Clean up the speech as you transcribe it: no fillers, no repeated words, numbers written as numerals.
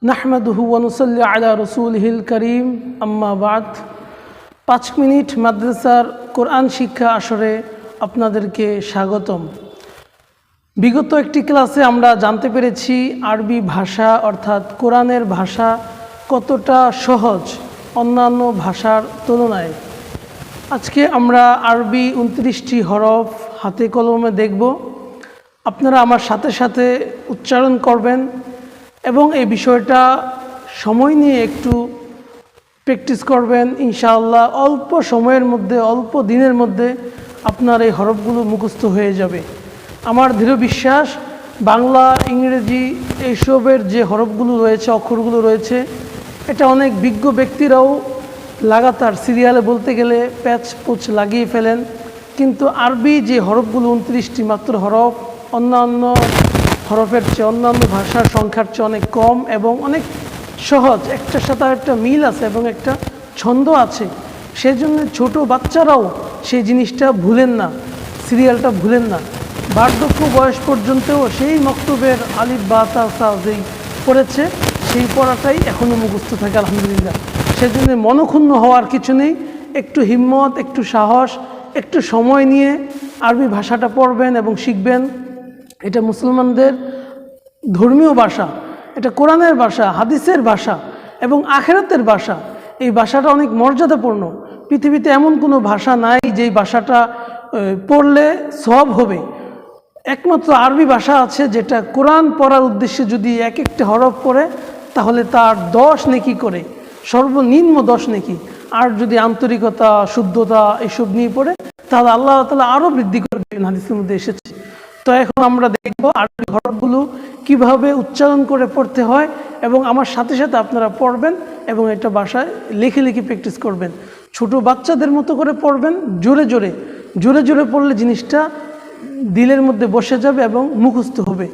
নাহমাদুহু ওয়া নুসাল্লি আলা রাসূলিহিল কারীম আম্মা বাদ। 5 মিনিট মাদ্রাসার কোরআন শিক্ষা আসরে আপনাদেরকে স্বাগতম। বিগত একটি ক্লাসে আমরা জানতে পেরেছি আরবি ভাষা অর্থাৎ কোরআনের ভাষা কতটা সহজ অন্যান্য ভাষার তুলনায়। আজকে আমরা আরবি 29টি হরফ হাতে কলমে দেখব। আপনারা আমার সাথে সাথে উচ্চারণ করবেন এবং এই বিষয়টা সময় নিয়ে একটু প্র্যাকটিস করবেন। ইনশাআল্লাহ অল্প সময়ের মধ্যে, অল্প দিনের মধ্যে আপনার এই হরফগুলো মুখস্থ হয়ে যাবে। আমার দৃঢ় বিশ্বাস বাংলা, ইংরেজি এইসবের যে হরফগুলো রয়েছে, অক্ষরগুলো রয়েছে, এটা অনেক বিজ্ঞ ব্যক্তিরাও লাগাতার সিরিয়ালে বলতে গেলে প্যাচ পুচ লাগিয়ে ফেলেন, কিন্তু আরবি যে হরফগুলো 29টি মাত্র হরফ, অন্যান্য হরফের চেয়ে, অন্যান্য ভাষার সংখ্যার চেয়ে অনেক কম এবং অনেক সহজ। একটার সাথে একটা মিল আছে এবং একটা ছন্দ আছে। সেই জন্য ছোটো বাচ্চারাও সেই জিনিসটা ভুলেন না, সিরিয়ালটা ভুলেন না। বার্ধক্য বয়স পর্যন্তও সেই মক্তবের আলিফ বা তা সা যেই পড়েছে সেই পড়াটাই এখনও মুখস্থ থাকে আলহামদুলিল্লাহ। সেজন্য মনক্ষুণ্ণ হওয়ার কিছু নেই। একটু হিম্মত, একটু সাহস, একটু সময় নিয়ে আরবি ভাষাটা পড়বেন এবং শিখবেন। এটা মুসলমানদের ধর্মীয় ভাষা, এটা কোরআনের ভাষা, হাদিসের ভাষা এবং আখিরাতের ভাষা। এই ভাষাটা অনেক মর্যাদাপূর্ণ। পৃথিবীতে এমন কোনো ভাষা নাই যেই ভাষাটা পড়লে সওয়াব হবে। একমাত্র আরবি ভাষা আছে যেটা কোরআন পড়ার উদ্দেশ্যে যদি এক একটা হরফ পড়ে তাহলে তার 10 নেকি করে, সর্বনিম্ন 10 নেকি। আর যদি আন্তরিকতা, শুদ্ধতা এসব নিয়ে পড়ে তাহলে আল্লাহ তাআলা আরও বৃদ্ধি করবেন, হাদিসের মধ্যে এসেছে। তো এখন আমরা দেখব আরবি হরফগুলো কিভাবে উচ্চারণ করে পড়তে হয় এবং আমার সাথে সাথে আপনারা পড়বেন এবং এটা বাসায় লিখে লিখে প্র্যাকটিস করবেন। ছোট বাচ্চাদের মতো করে পড়বেন, জোরে জোরে জোরে জোরে পড়লে জিনিসটা দিলের মধ্যে বসে যাবে এবং মুখস্থ হবে।